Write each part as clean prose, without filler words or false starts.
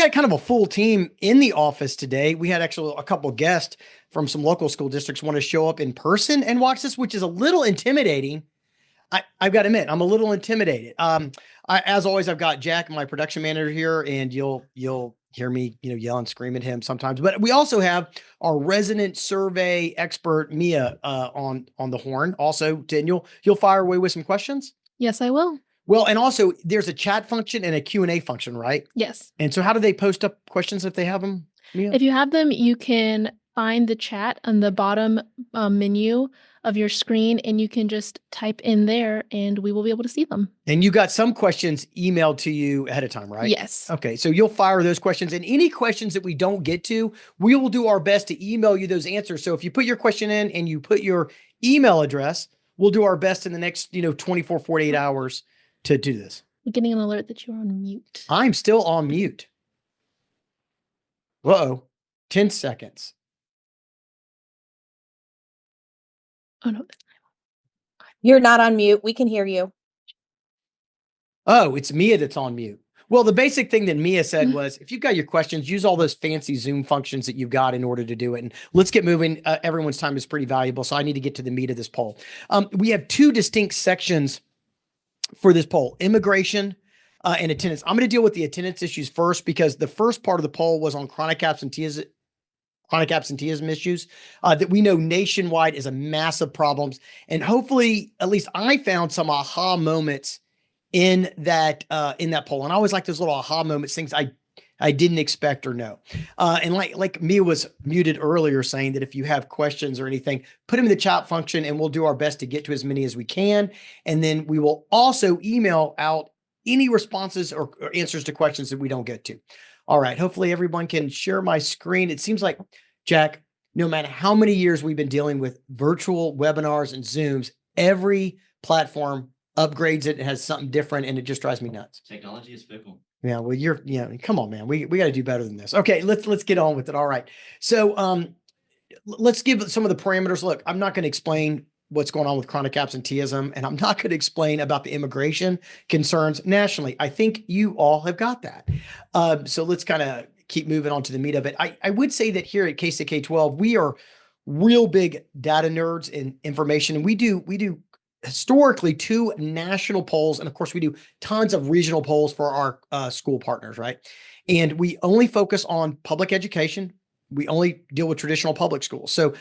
got kind of a full team in the office today. We had actually a couple of guests from some local school districts want to show up in person and watch this, which is a little intimidating. I've got to admit, I'm a little intimidated. As always, I've got Jack, my production manager here, and you'll hear me, yell and scream at him sometimes. But we also have our resident survey expert, Mia, on the horn. Also, Daniel, you'll fire away with some questions. Yes, I will. Well, and also there's a chat function and a Q&A function, right? Yes. And so how do they post up questions if they have them, Mia? If you have them, you can find the chat on the bottom menu of your screen, and you can just type in there and we will be able to see them. And you got some questions emailed to you ahead of time, right? Yes. Okay. So you'll fire those questions, and any questions that we don't get to, we will do our best to email you those answers. So if you put your question in and you put your email address, we'll do our best in the next, 24, 48 hours to do this. We're getting an alert that you're on mute. I'm still on mute. Uh-oh. 10 seconds. Oh, no. You're not on mute. We can hear you. Oh, it's Mia that's on mute. Well, the basic thing that Mia said was, if you've got your questions, use all those fancy Zoom functions that you've got in order to do it. And let's get moving. Everyone's time is pretty valuable, so I need to get to the meat of this poll. We have two distinct sections for this poll: immigration and attendance. I'm going to deal with the attendance issues first, because the first part of the poll was on chronic absenteeism issues that we know nationwide is a massive problem. And hopefully, at least I found some aha moments in that poll. And I always like those little aha moments, things I didn't expect or know. And like Mia was muted earlier, saying that if you have questions or anything, put them in the chat function and we'll do our best to get to as many as we can. And then we will also email out any responses or answers to questions that we don't get to. All right. Hopefully everyone can share my screen. It seems like, Jack, no matter how many years we've been dealing with virtual webinars and Zooms, every platform upgrades it, has something different, and it just drives me nuts. Technology is fickle. Yeah, well, come on, man. We got to do better than this. Okay, let's get on with it. All right. So let's give some of the parameters. Look, I'm not going to explain what's going on with chronic absenteeism, and I'm not going to explain about the immigration concerns nationally. I think you all have got that. So let's kind of keep moving on to the meat of it. I would say that here at K-State K-12, we are real big data nerds in information, and we do historically 2 national polls. And of course, we do tons of regional polls for our school partners, right? And we only focus on public education. We only deal with traditional public schools. So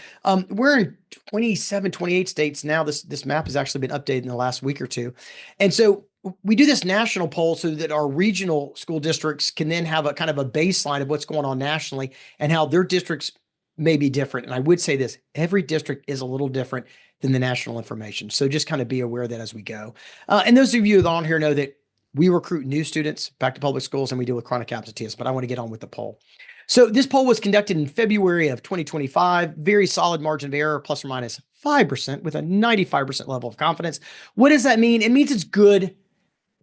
we're in 27, 28 states now. This map has actually been updated in the last week or two. And so we do this national poll so that our regional school districts can then have a kind of a baseline of what's going on nationally and how their districts may be different. And I would say this: every district is a little different than the national information. So just kind of be aware of that as we go. And those of you that are on here know that we recruit new students back to public schools and we deal with chronic absenteeism, but I want to get on with the poll. So this poll was conducted in February of 2025, very solid margin of error, plus or minus 5% with a 95% level of confidence. What does that mean? It means it's good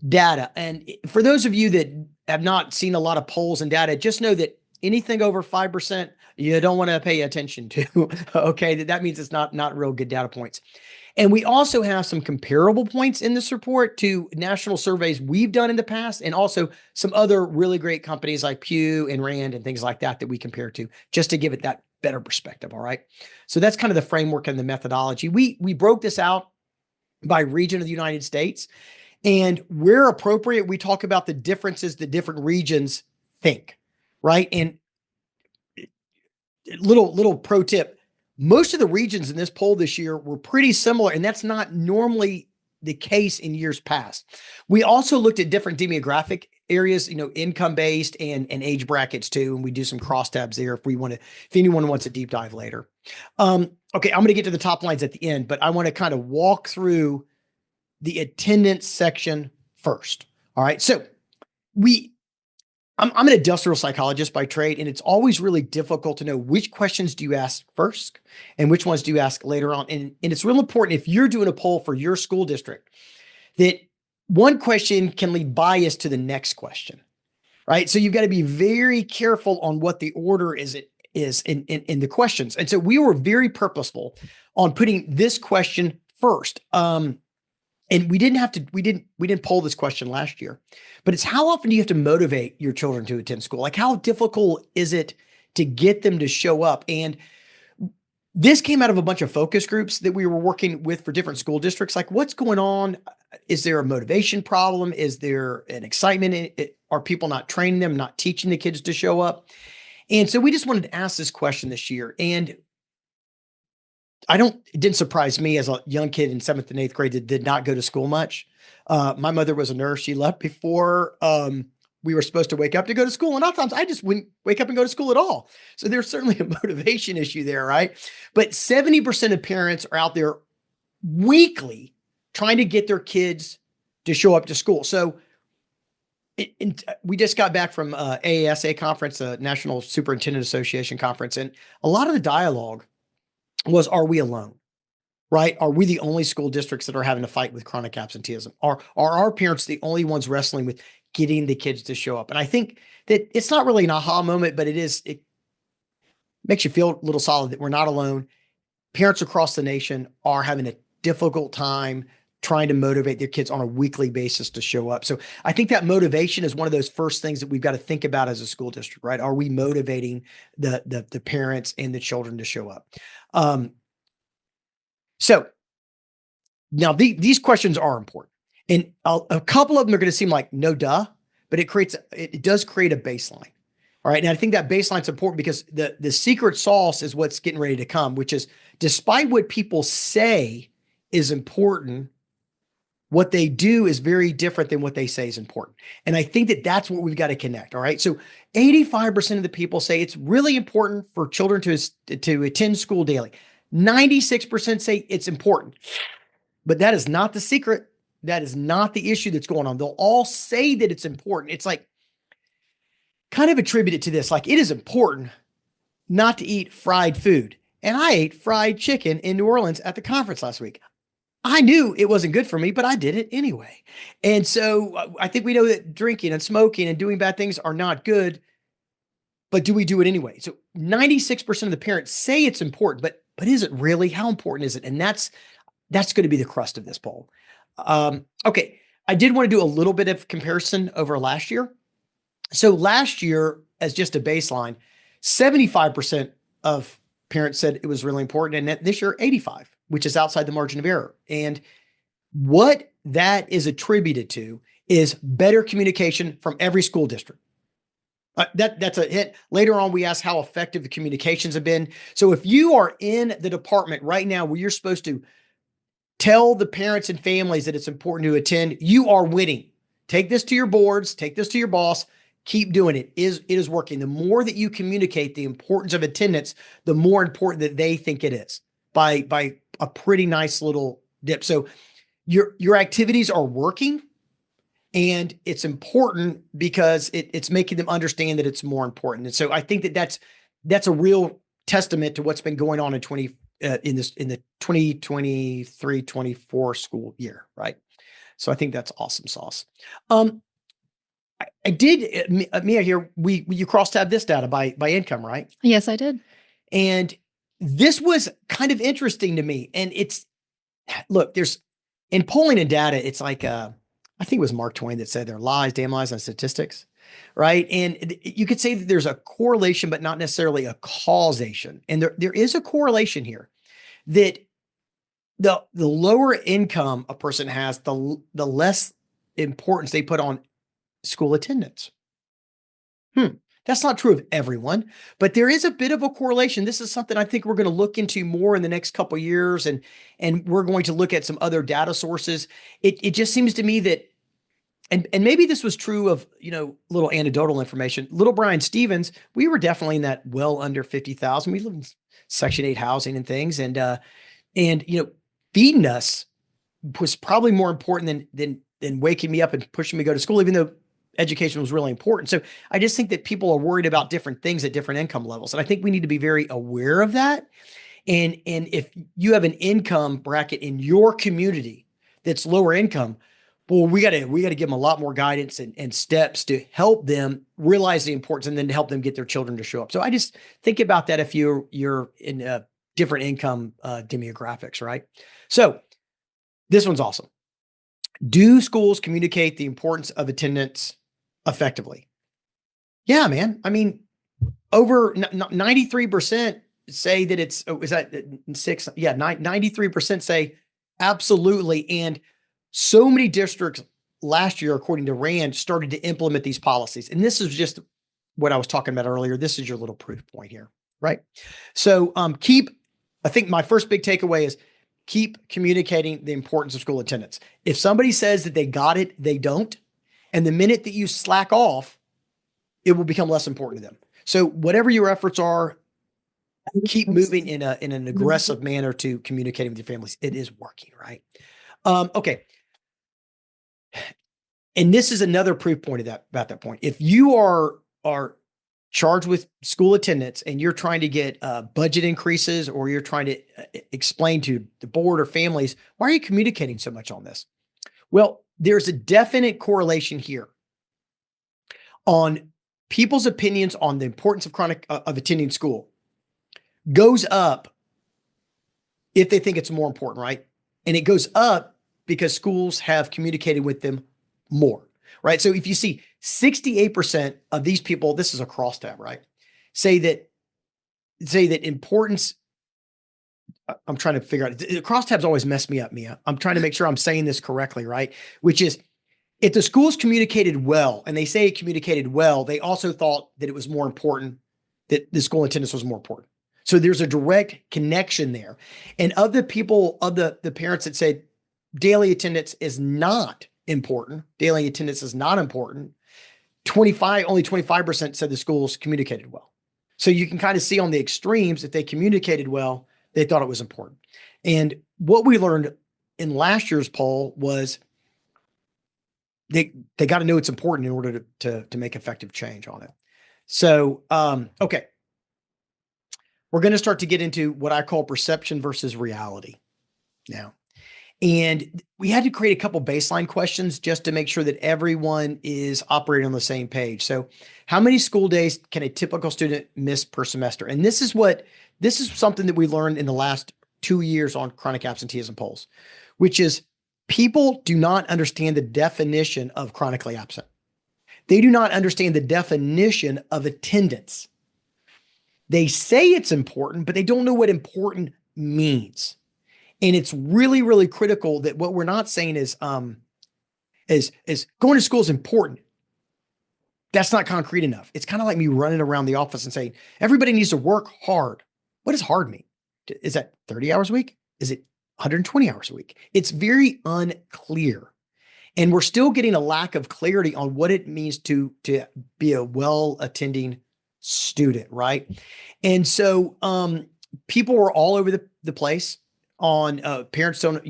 data. And for those of you that have not seen a lot of polls and data, just know that anything over 5%, you don't want to pay attention to. Okay, that means it's not real good data points. And we also have some comparable points in this report to national surveys we've done in the past, and also some other really great companies like Pew and Rand and things like that we compare to, just to give it that better perspective. All right. So that's kind of the framework and the methodology. We broke this out by region of the United States, and where appropriate, we talk about the differences that different regions think, right? And little pro tip: most of the regions in this poll this year were pretty similar, and that's not normally the case in years past. We also looked at different demographic areas, income-based and age brackets too, and we do some crosstabs there if anyone wants a deep dive later. Okay, I'm going to get to the top lines at the end, but I want to kind of walk through the attendance section first. All right, so I'm an industrial psychologist by trade, and it's always really difficult to know which questions do you ask first and which ones do you ask later on. And it's real important, if you're doing a poll for your school district, that one question can lead bias to the next question, right? So you've got to be very careful on what the order is in the questions. And so we were very purposeful on putting this question first. and we didn't poll this question last year, but it's how often do you have to motivate your children to attend school? Like, how difficult is it to get them to show up? And this came out of a bunch of focus groups that we were working with for different school districts. Like, what's going on? Is there a motivation problem? Is there an excitement? Are people not training them, not teaching the kids to show up? And so we just wanted to ask this question this year. And it didn't surprise me as a young kid in 7th and 8th grade that did not go to school much. My mother was a nurse. She left before we were supposed to wake up to go to school. And oftentimes I just wouldn't wake up and go to school at all. So there's certainly a motivation issue there, right? But 70% of parents are out there weekly trying to get their kids to show up to school. So we just got back from AASA conference, the National Superintendent Association conference, and a lot of the dialogue was, are we alone? Right? Are we the only school districts that are having to fight with chronic absenteeism? Are our parents the only ones wrestling with getting the kids to show up? And I think that it's not really an aha moment, but it makes you feel a little solid that we're not alone. Parents across the nation are having a difficult time trying to motivate their kids on a weekly basis to show up. So I think that motivation is one of those first things that we've got to think about as a school district, right? Are we motivating the parents and the children to show up? So now these questions are important, and a couple of them are going to seem like no duh, but it does create a baseline. All right. And I think that baseline is important because the secret sauce is what's getting ready to come, which is, despite what people say is important, what they do is very different than what they say is important. And I think that that's what we've got to connect. All right. So 85% of the people say it's really important for children to attend school daily. 96% say it's important, but that is not the secret. That is not the issue that's going on. They'll all say that it's important. It's like kind of attributed to this, like, it is important not to eat fried food. And I ate fried chicken in New Orleans at the conference last week. I knew it wasn't good for me, but I did it anyway. And so I think we know that drinking and smoking and doing bad things are not good, but do we do it anyway? So 96% of the parents say it's important, but is it really? How important is it? And that's going to be the crust of this poll. Okay. I did want to do a little bit of comparison over last year. So last year, as just a baseline, 75% of parents said it was really important. And this year, 85%, which is outside the margin of error. And what that is attributed to is better communication from every school district. That's a hit. Later on, we ask how effective the communications have been. So if you are in the department right now where you're supposed to tell the parents and families that it's important to attend, you are winning. Take this to your boards, take this to your boss, keep doing it. It is working. The more that you communicate the importance of attendance, the more important that they think it is by a pretty nice little dip. So your activities are working. And it's important because it's making them understand that it's more important. And so I think that's a real testament to what's been going on in the 2023-24 school year, right? So I think that's awesome sauce. I did, Mia here, you cross-tab this data by income, right? Yes, I did. And this was kind of interesting to me. And look, in polling and data, it's like, I think it was Mark Twain that said there are lies, damn lies on statistics, right? And you could say that there's a correlation, but not necessarily a causation. And there is a correlation here that the lower income a person has, the less importance they put on school attendance. That's not true of everyone, but there is a bit of a correlation. This is something I think we're going to look into more in the next couple of years, and we're going to look at some other data sources. It just seems to me that, and maybe this was true of, little anecdotal information. Little Brian Stevens, we were definitely in that well under 50,000. We live in Section 8 housing and things, and feeding us was probably more important than waking me up and pushing me to go to school, even though education was really important. So I just think that people are worried about different things at different income levels. And I think we need to be very aware of that. And if you have an income bracket in your community that's lower income, well, we got to give them a lot more guidance and steps to help them realize the importance, and then to help them get their children to show up. So I just think about that if you're in different income demographics, right? So this one's awesome. Do schools communicate the importance of attendance effectively? Yeah, man. I mean, over 93% say that it's, oh, is that six? Yeah, 93% say absolutely. And so many districts last year, according to RAND, started to implement these policies. And this is just what I was talking about earlier. This is your little proof point here, right? So I think my first big takeaway is keep communicating the importance of school attendance. If somebody says that they got it, they don't. And the minute that you slack off, it will become less important to them. So whatever your efforts are, keep moving in an aggressive manner to communicating with your families. It is working, right? Okay. And this is another proof point of that about that point. If you are charged with school attendance and you're trying to get budget increases, or you're trying to explain to the board or families, why are you communicating so much on this? Well, there's a definite correlation here on people's opinions on the importance of attending school goes up if they think it's more important, right? And it goes up because schools have communicated with them more, right? So if you see 68% of these people, this is a crosstab, right? Say that importance. I'm trying to figure out, the crosstabs always mess me up, Mia. I'm trying to make sure I'm saying this correctly, right? Which is, if the schools communicated well, and they say it communicated well, they also thought that it was more important, that the school attendance was more important. So there's a direct connection there. And of the people, of the parents that said daily attendance is not important, only 25% said the schools communicated well. So you can kind of see on the extremes, if they communicated well, they thought it was important. And what we learned in last year's poll was they got to know it's important in order to make effective change on it. So, okay. We're going to start to get into what I call perception versus reality now. And we had to create a couple baseline questions just to make sure that everyone is operating on the same page. So how many school days can a typical student miss per semester? And this is something that we learned in the last 2 years on chronic absenteeism polls, which is people do not understand the definition of chronically absent. They do not understand the definition of attendance. They say it's important, but they don't know what important means. And it's really, really critical that what we're not saying is going to school is important. That's not concrete enough. It's kind of like me running around the office and saying, everybody needs to work hard. What does hard mean? Is that 30 hours a week? Is it 120 hours a week? It's very unclear. And we're still getting a lack of clarity on what it means to be a well-attending student, right? And so people were all over the place on parents don't,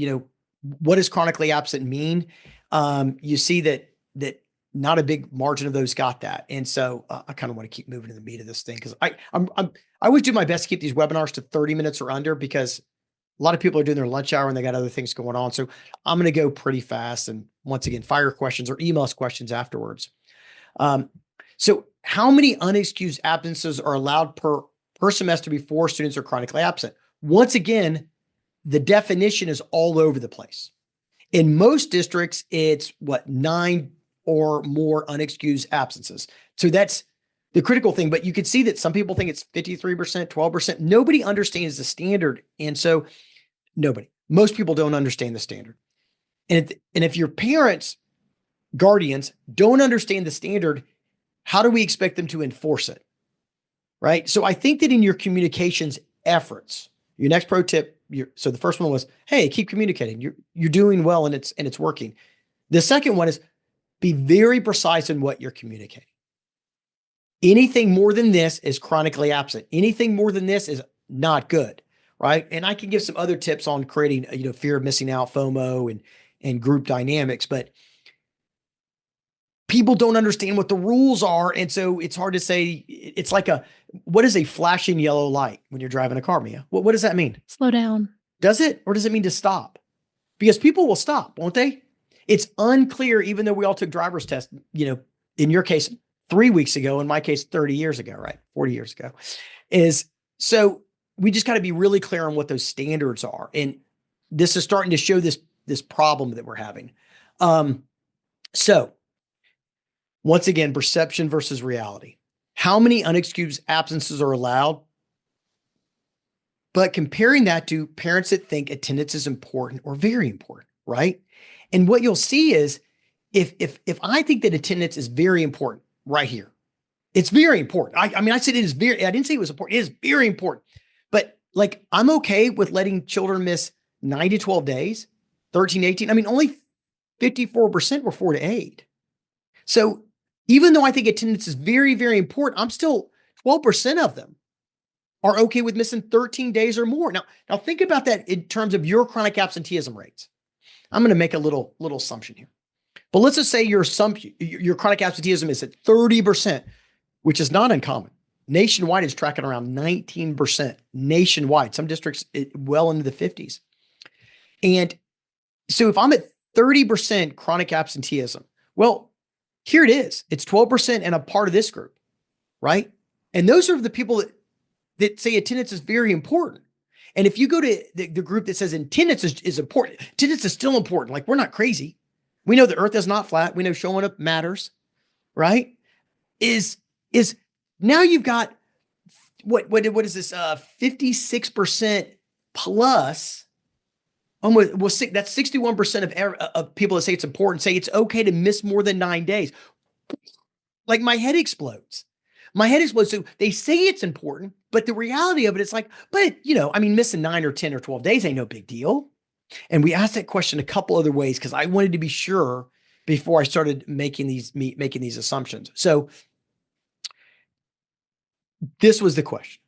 what does chronically absent mean? You see that not a big margin of those got that. And so I kind of want to keep moving to the meat of this thing, because I always do my best to keep these webinars to 30 minutes or under, because a lot of people are doing their lunch hour and they got other things going on. So I'm going to go pretty fast. And once again, fire questions or email us questions afterwards. So how many unexcused absences are allowed per semester before students are chronically absent? Once again, the definition is all over the place. In most districts, it's 9 or more unexcused absences. So that's the critical thing. But you can see that some people think it's 53%, 12%. Nobody understands the standard. And so most people don't understand the standard. And if your parents, guardians don't understand the standard, how do we expect them to enforce it? Right? So I think that in your communications efforts, your next pro tip, so the first one was, hey, keep communicating. You're doing well and it's working. The second one is be very precise in what you're communicating. Anything more than this is chronically absent. Anything more than this is not good, right? And I can give some other tips on creating, fear of missing out, FOMO, and group dynamics, but people don't understand what the rules are. And so it's hard to say. It's like what is a flashing yellow light when you're driving a car, Mia? What does that mean? Slow down. Does it? Or does it mean to stop? Because people will stop, won't they? It's unclear, even though we all took driver's tests, in your case, 3 weeks ago, in my case, 30 years ago, right? 40 years ago. So we just got to be really clear on what those standards are. And this is starting to show this problem that we're having. So once again, perception versus reality. How many unexcused absences are allowed? But comparing that to parents that think attendance is important or very important, right? And what you'll see is if I think that attendance is very important right here, it's very important. I mean, I said it is very, I didn't say it was important. It is very important. But like, I'm okay with letting children miss 9 to 12 days, 13, 18. I mean, only 54% were 4 to 8. So even though I think attendance is very, very important, I'm still 12% of them are okay with missing 13 days or more. Now think about that in terms of your chronic absenteeism rates. I'm going to make a little assumption here. But let's just say your chronic absenteeism is at 30%, which is not uncommon. Nationwide is tracking around 19% nationwide. Some districts well into the 50s. And so if I'm at 30% chronic absenteeism, well, here it is. It's 12% and a part of this group, right? And those are the people that say attendance is very important. And if you go to the group that says attendance is important, attendance is still important. Like, we're not crazy. We know the earth is not flat. We know showing up matters, right? Is now you've got what is this 56% plus almost, well, that's 61% of people that say it's important say it's okay to miss more than 9 days. Like, my head explodes. So they say it's important, but the reality of it is like, but I mean, missing 9 or 10 or 12 days ain't no big deal. And we asked that question a couple other ways because I wanted to be sure before I started making these assumptions. So this was the question,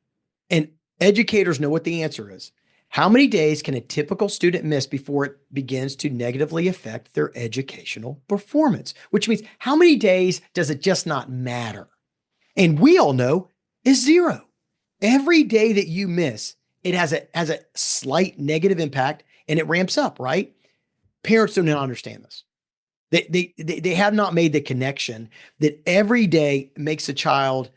and educators know what the answer is. How many days can a typical student miss before it begins to negatively affect their educational performance? Which means, how many days does it just not matter? And we all know is 0. Every day that you miss, it has a slight negative impact, and it ramps up, right? Parents do not understand this. They have not made the connection that every day makes a child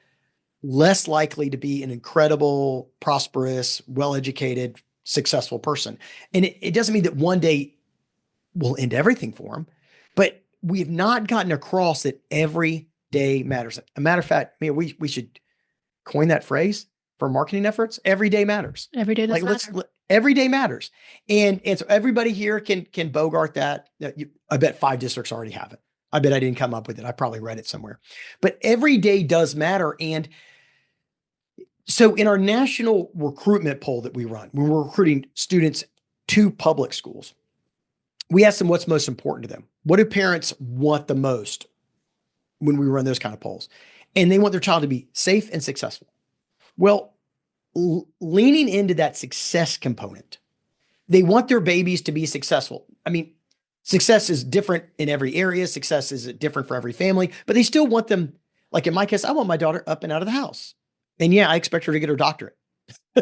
less likely to be an incredible, prosperous, well-educated, successful person. And it doesn't mean that one day will end everything for them, but we have not gotten across that every day matters. A matter of fact, we should coin that phrase for marketing efforts. Every day matters. Every day does matter. Every day matters. And so everybody here can bogart that. I bet 5 districts already have it. I bet I didn't come up with it. I probably read it somewhere. But every day does matter. And so in our national recruitment poll that we run, when we're recruiting students to public schools, we ask them what's most important to them. What do parents want the most when we run those kind of polls? And they want their child to be safe and successful. Well, leaning into that success component, they want their babies to be successful. I mean, success is different in every area. Success is different for every family, but they still want them. Like in my case, I want my daughter up and out of the house. And yeah, I expect her to get her doctorate.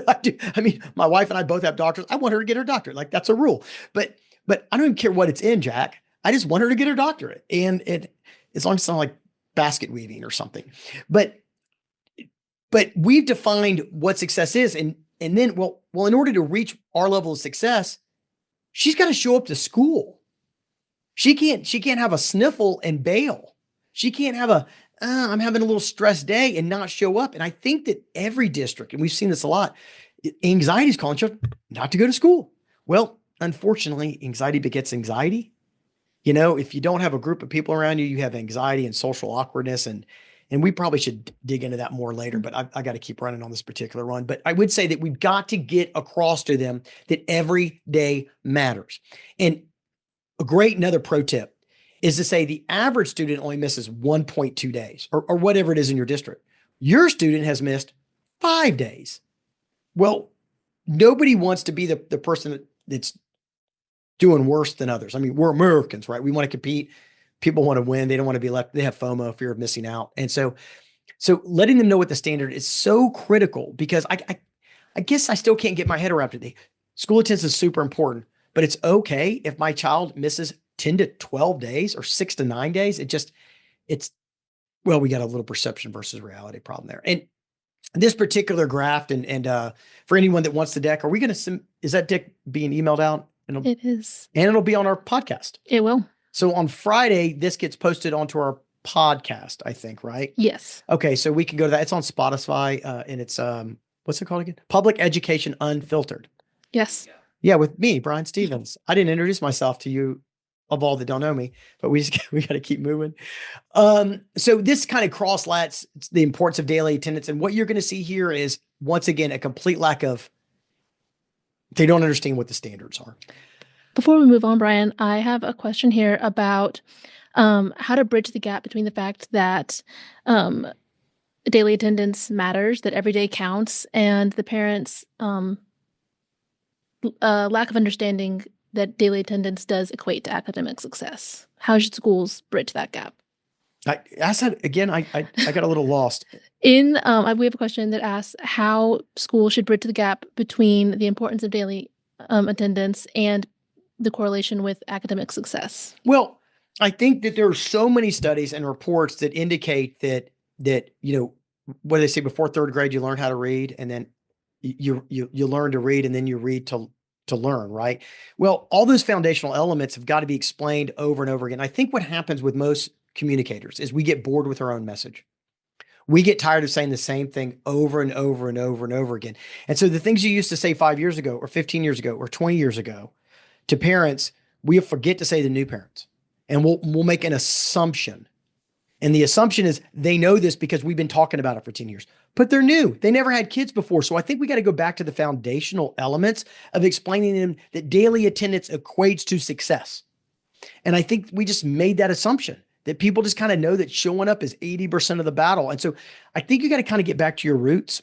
I do. I mean, my wife and I both have doctorates. I want her to get her doctorate. Like, that's a rule. But I don't even care what it's in, Jack. I just want her to get her doctorate. And as long as it's not like basket weaving or something. But we've defined what success is. And then, well, in order to reach our level of success, she's got to show up to school. She can't have a sniffle and bail. She can't have I'm having a little stressed day and not show up. And I think that every district, and we've seen this a lot, anxiety is calling children not to go to school. Well, unfortunately, anxiety begets anxiety. If you don't have a group of people around you, you have anxiety and social awkwardness. And we probably should dig into that more later, but I got to keep running on this particular one. But I would say that we've got to get across to them that every day matters. And another pro tip is to say the average student only misses 1.2 days or whatever it is in your district. Your student has missed 5 days. Well, nobody wants to be the person that's doing worse than others. I mean, we're Americans, right? We want to compete. People want to win. They don't want to be left. They have FOMO, fear of missing out. And so letting them know what the standard is so critical, because I guess I still can't get my head around it. School attendance is super important, but it's okay if my child misses 10 to 12 days or 6 to 9 days. We got a little perception versus reality problem there. And this particular graph, and for anyone that wants the deck, are we going to is that deck being emailed out? It is. And it'll be on our podcast. It will. So on Friday, this gets posted onto our podcast, I think, right? Yes. Okay, so we can go to that. It's on Spotify, and it's what's it called again? Public Education Unfiltered. Yes. Yeah, with me, Brian Stevens. I didn't introduce myself to you of all that don't know me, but we got to keep moving. So this kind of cross-lats the importance of daily attendance, and what you're going to see here is once again a complete lack of. They don't understand what the standards are. Before we move on, Brian, I have a question here about how to bridge the gap between the fact that daily attendance matters, that every day counts, and the parents' lack of understanding that daily attendance does equate to academic success. How should schools bridge that gap? I said again, I got a little lost. We have a question that asks how schools should bridge the gap between the importance of daily attendance and the correlation with academic success. Well, I think that there are so many studies and reports that indicate that what do they say, before third grade you learn how to read, and then you learn to read, and then you read to learn, right? Well, all those foundational elements have got to be explained over and over again. I think what happens with most communicators is we get bored with our own message. We get tired of saying the same thing over and over and over and over again. And so the things you used to say 5 years ago or 15 years ago or 20 years ago to parents, we forget to say to new parents. And we'll make an assumption. And the assumption is they know this because we've been talking about it for 10 years. But they're new. They never had kids before. So I think we got to go back to the foundational elements of explaining to them that daily attendance equates to success. And I think we just made that assumption that people just kind of know that showing up is 80% of the battle. And so I think you got to kind of get back to your roots.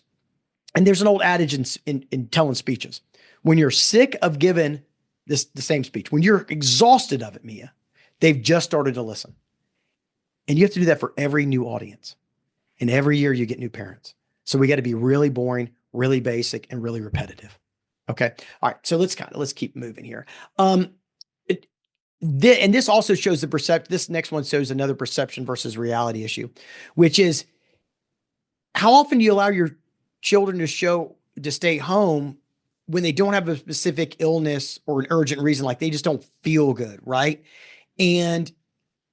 And there's an old adage in telling speeches. When you're sick of giving the same speech, when you're exhausted of it, Mia, they've just started to listen. And you have to do that for every new audience. And every year you get new parents. So we got to be really boring, really basic, and really repetitive. Okay. All right. So let's keep moving here. And this also shows the perception. This next one shows another perception versus reality issue, which is how often do you allow your children to stay home when they don't have a specific illness or an urgent reason, like they just don't feel good, right? And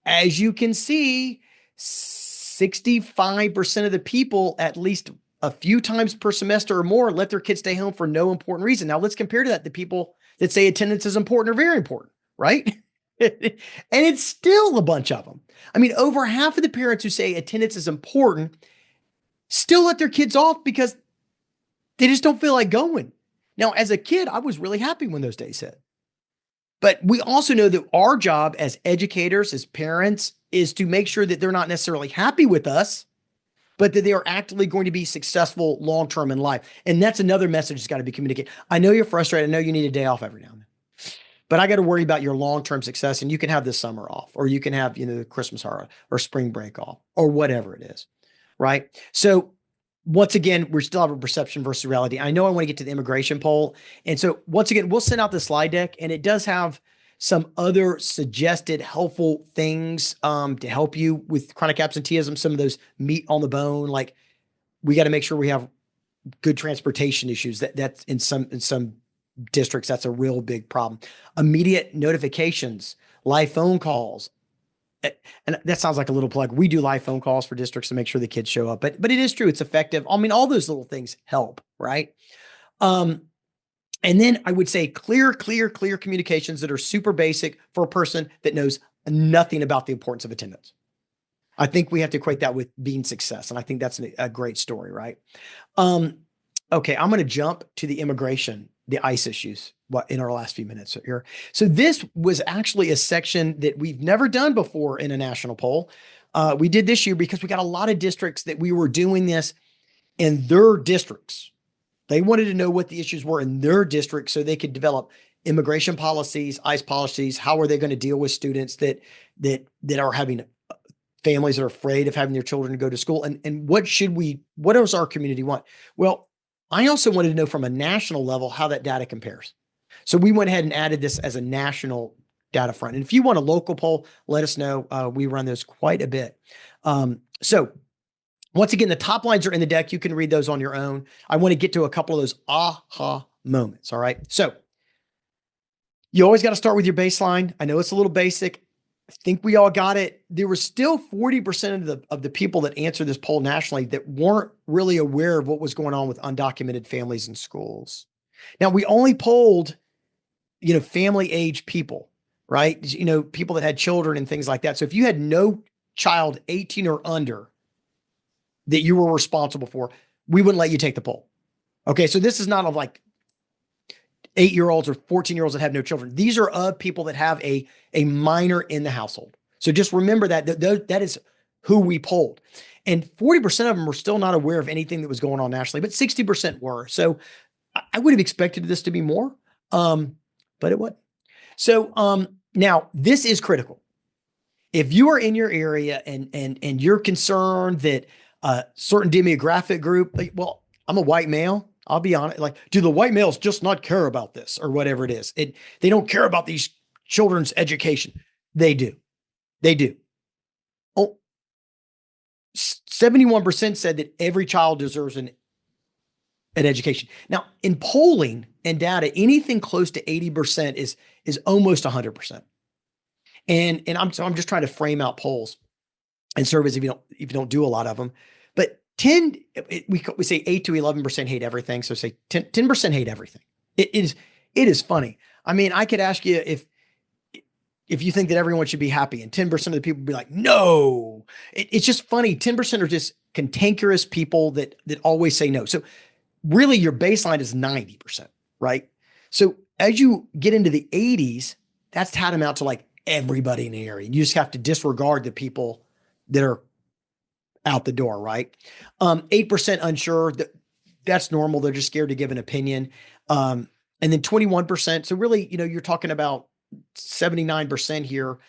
as you can see, 65% of the people, at least a few times per semester or more, let their kids stay home for no important reason. Now let's compare to that the people that say attendance is important or very important, right? And it's still a bunch of them. I mean, over half of the parents who say attendance is important still let their kids off because they just don't feel like going. Now, as a kid, I was really happy when those days hit. But we also know that our job as educators, as parents, is to make sure that they're not necessarily happy with us, but that they are actively going to be successful long-term in life. And that's another message that's got to be communicated. I know you're frustrated. I know you need a day off every now and then. But I got to worry about your long-term success, and you can have this summer off, or you can have, the Christmas holiday or spring break off, or whatever it is, right? So once again, we still have a perception versus reality. I know I want to get to the immigration poll. And so once again, we'll send out the slide deck, and it does have some other suggested helpful things to help you with chronic absenteeism, some of those meat on the bone. Like we got to make sure we have good transportation issues. That's in some districts, that's a real big problem. Immediate notifications, live phone calls. And that sounds like a little plug. We do live phone calls for districts to make sure the kids show up, but it is true. It's effective. I mean, all those little things help, right? And then I would say clear communications that are super basic for a person that knows nothing about the importance of attendance. I think we have to equate that with being success. And I think that's a great story, right? Okay, I'm going to jump to the immigration, the ICE issues in our last few minutes here. So this was actually a section that we've never done before in a national poll. We did this year because we got a lot of districts that we were doing this in their districts. They wanted to know what the issues were in their district so they could develop immigration policies, ICE policies. How are they going to deal with students that are having families that are afraid of having their children to go to school? And what does our community want? Well, I also wanted to know from a national level how that data compares. So we went ahead and added this as a national data front. And if you want a local poll, let us know. We run those quite a bit. So once again, the top lines are in the deck. You can read those on your own. I want to get to a couple of those aha moments. All right. So you always got to start with your baseline. I know it's a little basic. I think we all got it. There was still 40% of the people that answered this poll nationally that weren't really aware of what was going on with undocumented families in schools. Now, we only polled, family age people, right? People that had children and things like that. So if you had no child 18 or under that you were responsible for, we wouldn't let you take the poll. Okay. So this is not of like 8-year-olds or 14-year-olds that have no children. These are of people that have a minor in the household. So just remember that is who we polled. And 40% of them were still not aware of anything that was going on nationally, but 60% were. So I would have expected this to be more, but it wasn't. So now this is critical. If you are in your area and you're concerned that a certain demographic group, well, I'm a white male. I'll be honest. Like, do the white males just not care about this or whatever it is? They don't care about these children's education. They do. They do. Oh, 71% said that every child deserves an education. Now, in polling and data, anything close to 80% is almost 100%. And I'm just trying to frame out polls and surveys if you don't do a lot of them. But we say 8 to 11% hate everything. So say 10% hate everything. It is funny. I mean, I could ask you if you think that everyone should be happy, and 10% of the people would be like, no. It's just funny. 10% are just cantankerous people that always say no. So really your baseline is 90%, right? So as you get into the 80s, that's tantamount to like everybody in the area. You just have to disregard the people that are out the door, right? 8% unsure. That's normal. They're just scared to give an opinion. And then 21%. So really, you're talking about 79% here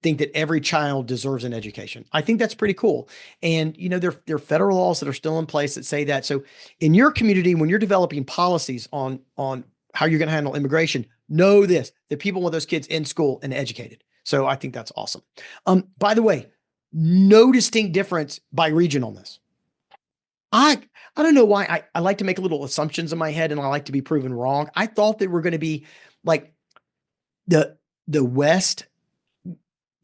think that every child deserves an education. I think that's pretty cool. And, there are federal laws that are still in place that say that. So in your community, when you're developing policies on how you're going to handle immigration, know this, that people want those kids in school and educated. So I think that's awesome. By the way, no distinct difference by region on this. I don't know why I like to make little assumptions in my head and I like to be proven wrong. I thought they were going to be like the West,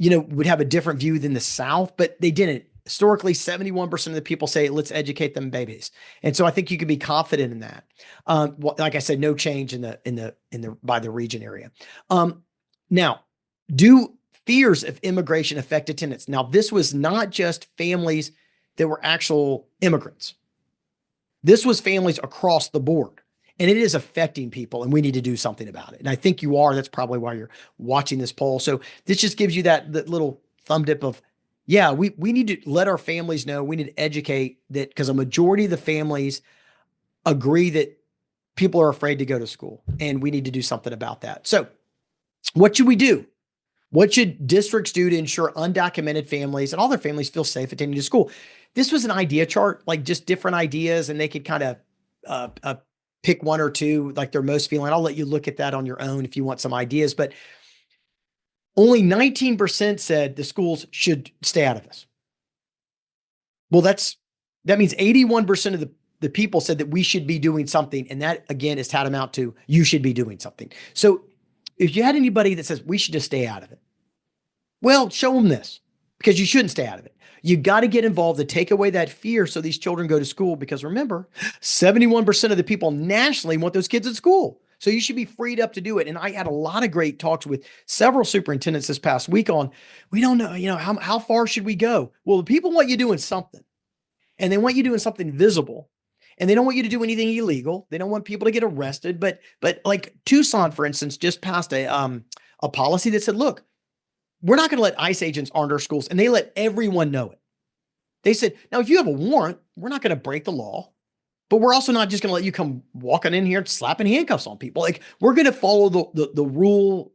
would have a different view than the South, but they didn't. Historically, 71% of the people say, let's educate them babies. And so I think you can be confident in that. Like I said, no change in the by the region area. Now, do fears of immigration affect attendance? Now, this was not just families that were actual immigrants. This was families across the board, and it is affecting people, and we need to do something about it. And I think you are. That's probably why you're watching this poll. So this just gives you that little thumb dip of, yeah, we need to let our families know. We need to educate that, because a majority of the families agree that people are afraid to go to school, and we need to do something about that. So what should we do? What should districts do to ensure undocumented families and all their families feel safe attending to school? This was an idea chart, like just different ideas, and they could kind of pick one or two like they're most feeling. I'll let you look at that on your own if you want some ideas, but only 19% said the schools should stay out of this. Well, that means 81% of the people said that we should be doing something. And that again is tantamount to you should be doing something. So if you had anybody that says we should just stay out of it, well, show them this, because you shouldn't stay out of it. You got to get involved to take away that fear so these children go to school, because remember, 71% of the people nationally want those kids at school. So you should be freed up to do it. And I had a lot of great talks with several superintendents this past week on, we don't know, how far should we go? Well, the people want you doing something, and they want you doing something visible. And they don't want you to do anything illegal. They don't want people to get arrested. But like Tucson, for instance, just passed a policy that said, look, we're not going to let ICE agents arm our schools. And they let everyone know it. They said, now, if you have a warrant, we're not going to break the law, but we're also not just going to let you come walking in here and slapping handcuffs on people. Like, we're going to follow the rule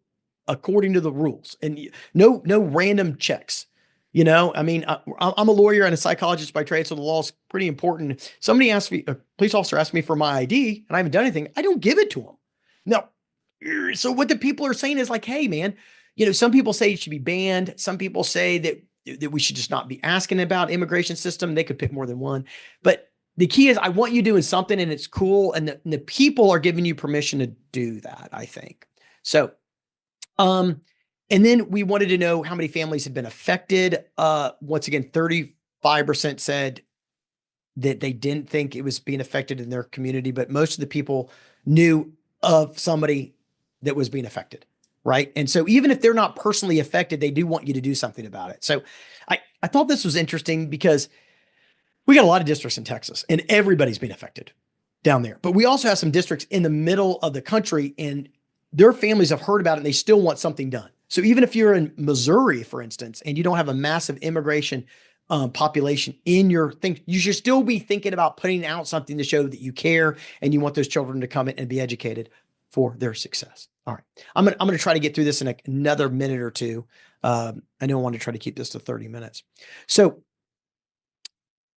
according to the rules, and no random checks. I mean, I'm a lawyer and a psychologist by trade, so the law is pretty important. Somebody asked me, a police officer asked me for my ID, and I haven't done anything. I don't give it to them. No. So what the people are saying is like, hey, man, some people say it should be banned. Some people say that we should just not be asking about immigration system. They could pick more than one. But the key is I want you doing something, and it's cool. And the people are giving you permission to do that, I think. So, And then we wanted to know how many families had been affected. Once again, 35% said that they didn't think it was being affected in their community, but most of the people knew of somebody that was being affected, right? And so even if they're not personally affected, they do want you to do something about it. So I thought this was interesting because we got a lot of districts in Texas and everybody's being affected down there. But we also have some districts in the middle of the country and their families have heard about it and they still want something done. So even if you're in Missouri, for instance, and you don't have a massive immigration population in your thing, you should still be thinking about putting out something to show that you care and you want those children to come in and be educated for their success. All right. I'm gonna try to get through this in another minute or two. I know I want to try to keep this to 30 minutes. So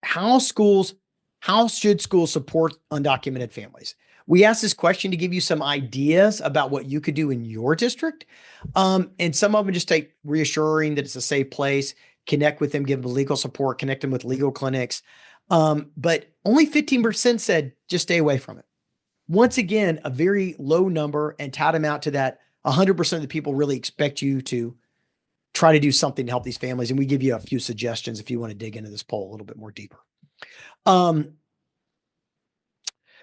how should schools support undocumented families? We asked this question to give you some ideas about what you could do in your district. And some of them just take reassuring that it's a safe place, connect with them, give them legal support, connect them with legal clinics. But only 15% said just stay away from it. Once again, a very low number, and tantamount to that 100% of the people really expect you to try to do something to help these families. And we give you a few suggestions if you want to dig into this poll a little bit more deeper.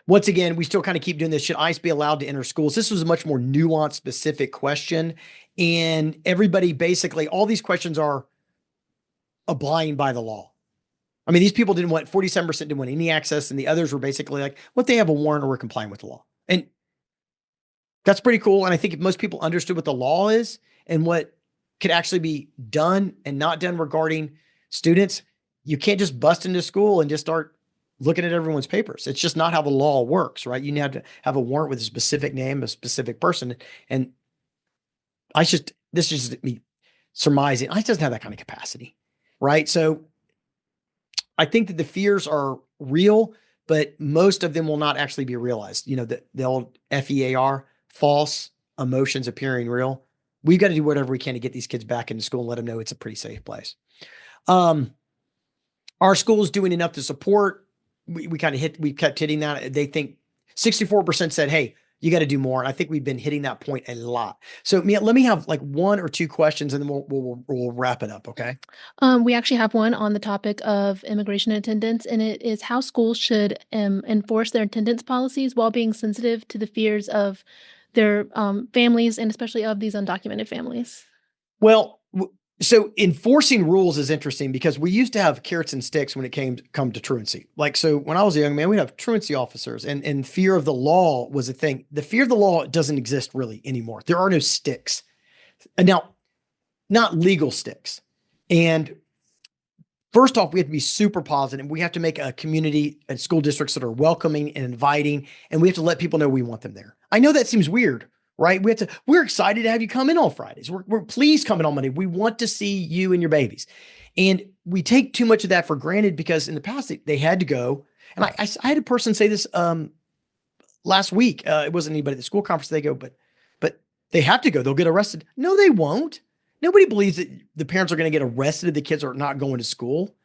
Once again, we still kind of keep doing this. Should ICE be allowed to enter schools? This was a much more nuanced, specific question. And everybody basically, all these questions are abiding by the law. I mean, these people 47% didn't want any access, and the others were basically like, what, they have a warrant or we're complying with the law. And that's pretty cool. And I think if most people understood what the law is and what could actually be done and not done regarding students, you can't just bust into school and just start looking at everyone's papers. It's just not how the law works, right? You have to have a warrant with a specific name, a specific person. And this is just me surmising, ICE doesn't have that kind of capacity, right? So I think that the fears are real, but most of them will not actually be realized. You know, the old FEAR, false emotions appearing real. We've got to do whatever we can to get these kids back into school and let them know it's a pretty safe place. Are schools doing enough to support? We kept hitting that. They think 64% said, hey, you got to do more. And I think we've been hitting that point a lot. So Mia, let me have like one or two questions and then we'll wrap it up. Okay. We actually have one on the topic of immigration attendance, and it is how schools should enforce their attendance policies while being sensitive to the fears of their families and especially of these undocumented families. Well, so enforcing rules is interesting because we used to have carrots and sticks when it come to truancy. Like, so when I was a young man, we'd have truancy officers and fear of the law was a thing. The fear of the law doesn't exist really anymore. There are no sticks. And now, not legal sticks. And first off, we have to be super positive. We have to make a community and school districts that are welcoming and inviting, and we have to let people know we want them there. I know that seems weird, right? We're excited to have you come in on Fridays. We're pleased coming on Monday. We want to see you and your babies. And we take too much of that for granted because in the past they had to go. And I had a person say this last week. It wasn't anybody at the school conference. They go, but they have to go. They'll get arrested. No, they won't. Nobody believes that the parents are going to get arrested if the kids are not going to school.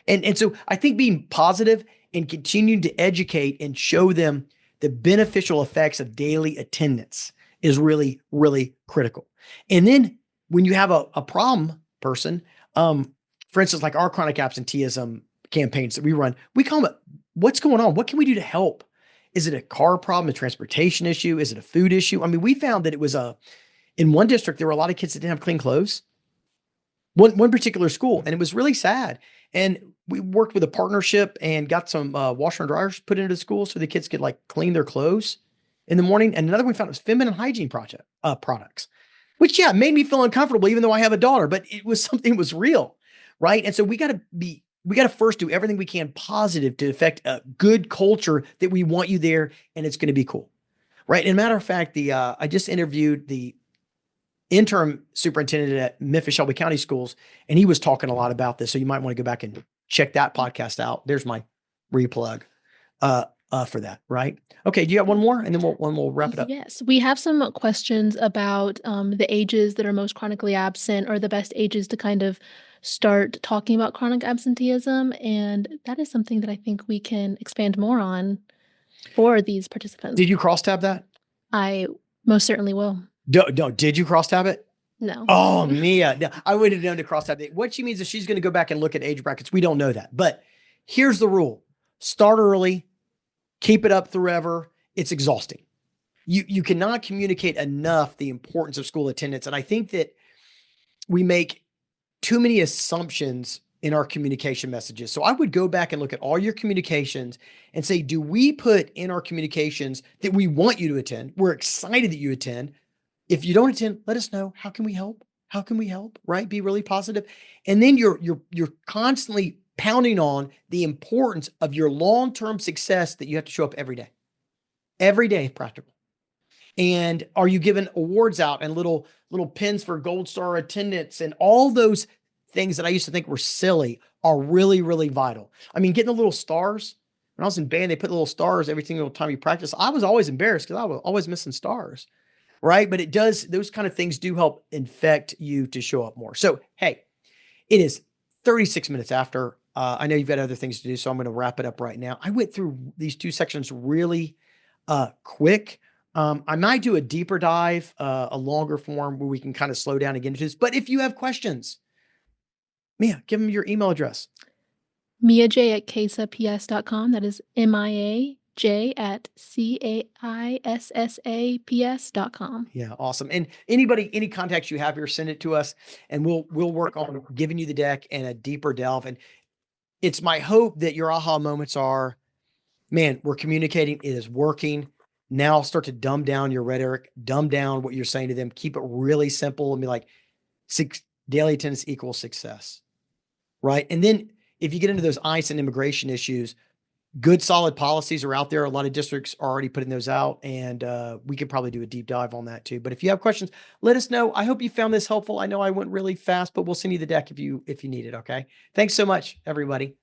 And so I think being positive and continuing to educate and show them the beneficial effects of daily attendance is really, really critical. And then when you have a problem person, for instance, like our chronic absenteeism campaigns that we run, we call it, what's going on? What can we do to help? Is it a car problem, a transportation issue? Is it a food issue? I mean, we found that it was in one district, there were a lot of kids that didn't have clean clothes. One particular school, and it was really sad. And we worked with a partnership and got some washer and dryers put into the school so the kids could like clean their clothes in the morning. And another one we found was feminine hygiene products, which made me feel uncomfortable, even though I have a daughter, but it was something that was real, right? And so we got to first do everything we can positive to affect a good culture that we want you there, and it's going to be cool, right? And matter of fact, I just interviewed the interim superintendent at Memphis Shelby County Schools, and he was talking a lot about this. So you might want to go back and check that podcast out. There's my replug for that, right? Okay, do you have one more? And then we'll wrap it up. Yes, we have some questions about the ages that are most chronically absent or the best ages to kind of start talking about chronic absenteeism. And that is something that I think we can expand more on for these participants. Did you cross tab that? I most certainly will. No, did you cross tab it? No. Oh, Mia, no, I would have known to cross that. What she means is she's going to go back and look at age brackets. We don't know that, but here's the rule: start early, keep it up forever. It's exhausting. You cannot communicate enough the importance of school attendance, and I think that we make too many assumptions in our communication messages. So I would go back and look at all your communications and say, do we put in our communications that we want you to attend? We're excited that you attend. If you don't attend, let us know. How can we help? How can we help? Right? Be really positive. And then you're constantly pounding on the importance of your long-term success that you have to show up every day if practical. And are you giving awards out and little pins for gold star attendance and all those things that I used to think were silly are really, really vital. I mean, getting the little stars. When I was in band, they put little stars every single time you practice. I was always embarrassed because I was always missing stars. Right. But those kind of things do help infect you to show up more. So, hey, it is 36 minutes after. I know you've got other things to do, so I'm going to wrap it up right now. I went through these two sections really quick. I might do a deeper dive, a longer form where we can kind of slow down and get into this. But if you have questions, Mia, give them your email address. MiaJ@CAISSAPS.com. That is MiaJ@CAISSAPS.com. Yeah, awesome. And anybody, any contacts you have here, send it to us, and we'll work on giving you the deck and a deeper delve. And it's my hope that your aha moments are, man, we're communicating, it is working. Now start to dumb down your rhetoric, dumb down what you're saying to them, keep it really simple and be like, daily attendance equals success. Right. And then if you get into those ICE and immigration issues, good solid policies are out there. A lot of districts are already putting those out, and we could probably do a deep dive on that too. But if you have questions, let us know. I hope you found this helpful. I know I went really fast, but we'll send you the deck if you need it. Okay. Thanks so much, everybody.